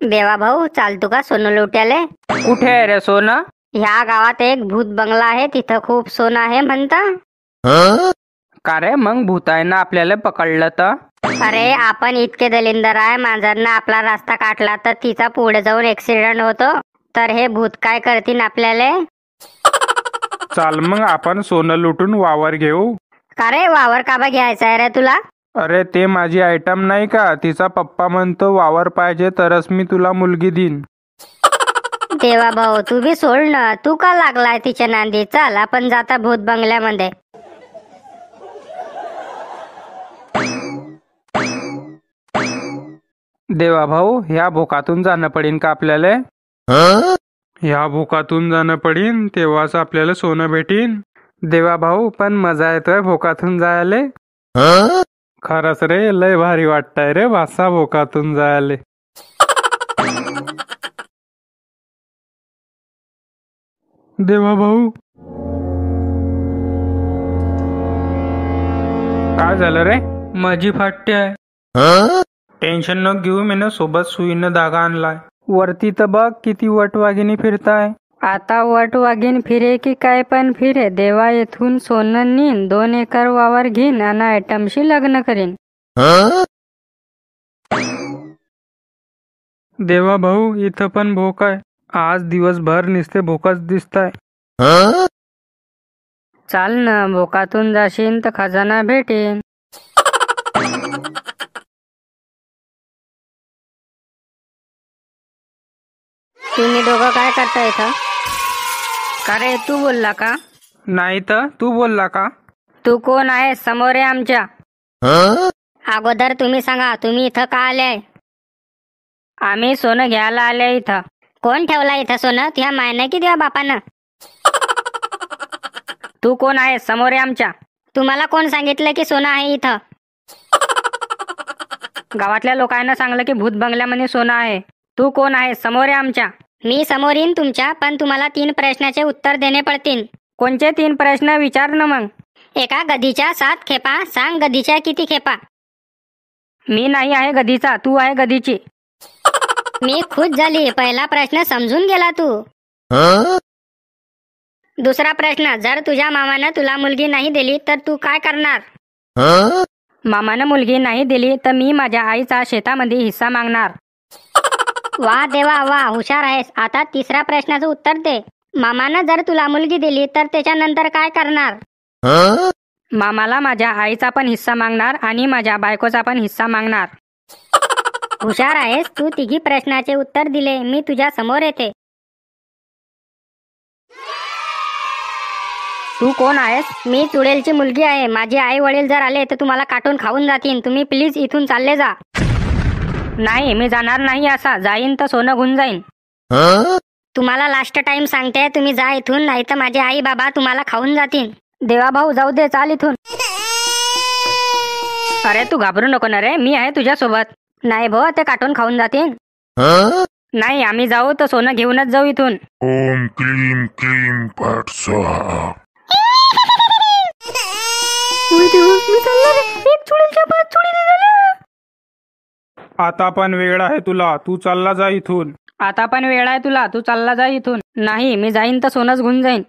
देवा भाऊ, चालतो का सोनं लुटायले? कुठे आहे रे सोनं? ह्या गावात एक भूत बंगला आहे, तिथं खूप सोनं आहे म्हणता. का रे, मग भूताईनं आपल्याला पकडलं तर? अरे आपण इतके दलिंदर आहे, मांजरनं आपला रस्ता काटला तर तिचा पुढे जाऊन ऍक्सिडेंट होतो, तर हे भूत काय करतील आपल्याला? चाल मग आपण सोनं लुटून वावर घेऊ. का रे, वावर काबा घ्यायचा आहे रे तुला? अरे ते माझी आयटम नाही का, तिचा पप्पा म्हणतो वावर पाहिजे तरच मी तुला मुलगी देईन. देवा भाऊ, तू बी सोड ना, तू का लागलाय तिच्या नांदी? चाल आपण जाता भूत बंगल्यामध्ये. देवा भाऊ, ह्या भोकातून जाणं पडीन का आपल्याला? ह्या भोकातून जाणं पडीन तेव्हाच आपल्याला सोनं भेटीन. देवा भाऊ, पण मजा येतोय भोकातून जायले. खरंच रे, लय भारी वाटतंय रे वासा भोकातून जायले. देवा भाऊ, काय झालं रे? माझी फाटते आहे. टेन्शन न घेऊ, मी ना सोबत सुईनं धागा आणलाय. वरती तर बघ किती वटवागिनी फिरताय. आता वट वाघीन फिरे की काय पण फिरे, देवा येथून सोनं नीन, 2 एकर वावर घेईन आणि आयटमशी लग्न करीन. देवा भाऊ, इथं पण भोक आहे. आज दिवसभर नुसते भोकच दिसताय. चाल ना, भोकातून जाशील तर खजाना भेटेन. तुम्ही दोघं काय करता इथं? का रे, तू बोलला का? नाही तर तू बोलला का? तू कोण आहे? समोर आहे आमच्या. अगोदर तुम्ही सांगा, तुम्ही इथं का आले? आम्ही सोनं घ्यायला आले इथं. कोण ठेवला इथं सोनं? तुझ्या मायनं की तुझ्या बापानं? तू कोण आहे? समोर आहे आमच्या. तुम्हाला कोण सांगितलं की सोनं आहे इथं? गावातल्या लोकांना सांगलं की भूत बंगल्यामध्ये सोनं आहे. तू कोण आहे? समोर आहे आमच्या. मी समोर येईन तुमच्या, पण तुम्हाला 3 प्रश्नाचे उत्तर देणे पडतील. कोणते 3 प्रश्न? विचार ना मग. एका गधीच्या 7 खेपा, सांग गधीच्या किती खेपा? मी नाही आहे गधीचा, तू आहे गधीची. मी खुश झाली, पहिला प्रश्न समजून गेला तू. दुसरा प्रश्न, जर तुझ्या मामानं तुला मुलगी नाही दिली तर तू काय करणार? मामानं मुलगी नाही दिली तर मी माझ्या आईचा शेतामध्ये हिस्सा मागणार. वा देवा वा, हुशार आहेस. आता तिसऱ्या प्रश्नाचं उत्तर दे. मामानं जर तुला मुलगी दिली तर त्याच्यानंतर काय करणार? मामाला माझ्या आईचा पण हिस्सा मागणार आणि माझ्या बायकोचा पण हिस्सा मागणार. हुशार आहेस तू. तिघी प्रश्नाचे उत्तर दिले. मी तुझ्या समोर येते. तू कोण आहेस? मी चुडेलची मुलगी आहे. माझे आई वडील जर आले तर तुम्हाला काटून खाऊन जातील. तुम्ही प्लीज इथून चालले जा. नाही, मी जाणार नाही. असा जाईन तर सोनं घेऊन जाईन. तुम्हाला लास्ट टाइम सांगते, तुम्ही जा इथून, नाही तर माझे आई बाबा तुम्हाला खाऊन जातील. देवा भाऊ, जाऊ दे, चाल इथून. अरे तू घाबरू नको ना रे, मी आहे तुझ्या सोबत. नाही भाऊ, ते काटून खाऊन जातील. नाही, आम्ही जाऊ तर सोनं घेऊनच जाऊ इथून. ओम क्लीम क्लीम फट स्वाहा. आता पण वेळ आहे तुला, तू चालला जा इथून. आता पण वेळ आहे तुला, तू चालला जा इथून. नाही, मी जाईन तर सोनंच घेऊन जाईन.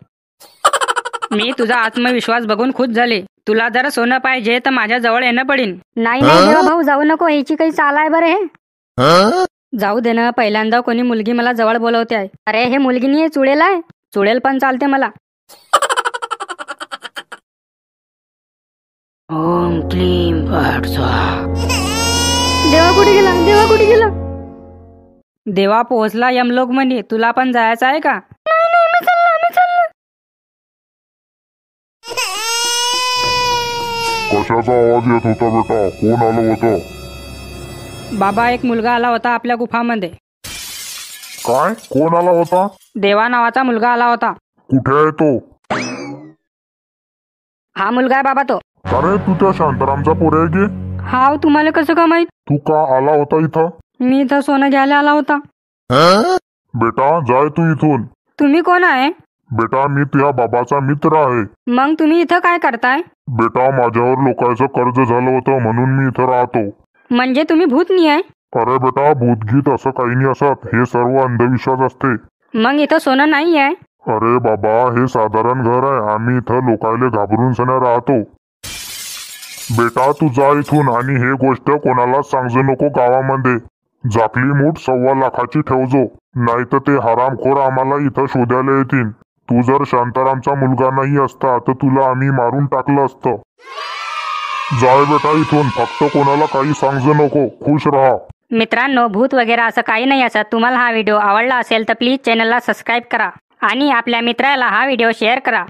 मी तुझा आत्मविश्वास बघून खुश झाले. तुला जर सोनं पाहिजे तर माझ्या जवळ येणं पडेल. नाही नाही देवा भाऊ, जाऊ नको. ह्याची काही चाल आहे बरं हे. जाऊ दे ना, पहिल्यांदा कोणी मुलगी मला जवळ बोलवते आहे. अरे हे मुलगी नाही, चुडेल आहे. चुडेल पण चालते मला. ओम क्लीम फट स्वाहा. देवा कुठे गेला? देवा कुठे गेला? देवा पोहोचला यमलोक मध्ये. तुला पण जायचं आहे का? नाही, मी चाललो. कशाचा आवाज येत होता बेटा? कोण आलं होतं? बाबा, एक मुलगा आला होता आपल्या गुफामध्ये. काय? कोण आला होता? देवा नावाचा मुलगा आला होता. कुठे आहे तो? हा मुलगा आहे बाबा तो. अरे तू त्या शांतारामचा पोर आहे की? हाव, तुम्हाला कसं का माहित? तू का आला होता इथं? मी इथं सोनं घ्यायला आला होता. बेटा जाय तू इथून. तुम्ही कोण आहे? बेटा मी तुझ्या बाबाचा मित्र आहे. मग तुम्ही इथं काय करताय? बेटा माझ्यावर लोकांचं कर्ज झालं होतं म्हणून मी इथं राहतो. म्हणजे तुम्ही भूत नाही आहे? अरे बेटा भूतगीत असं काही नाही असत, हे सर्व अंधविश्वास असते. मग इथं सोनं नाही आहे. अरे बाबा हे साधारण घर आहे, आम्ही इथं लोकायले घाबरून सण्या राहतो. बेटा तू जा इथून आणि हे गोष्ट कोणालाच सांगू नको गावामध्ये. झाकली मूठ 1.25 लाखाची ठेवजो, नाही तर ते हरामखोर आम्हाला इथं शोधायला येतील. तू जर शांतारामचा मुलगा नाही असता तर तुला आम्ही मारून टाकलं असतं. जाय बेटा इथून, फक्त कोणाला काही सांगू नको, खुश राहा. मित्रांनो, भूत वगैरे असं काही नाही असत. तुम्हाला हा व्हिडिओ आवडला असेल तर प्लीज चॅनलला सबस्क्राईब करा आणि आपल्या मित्राला हा व्हिडिओ शेअर करा.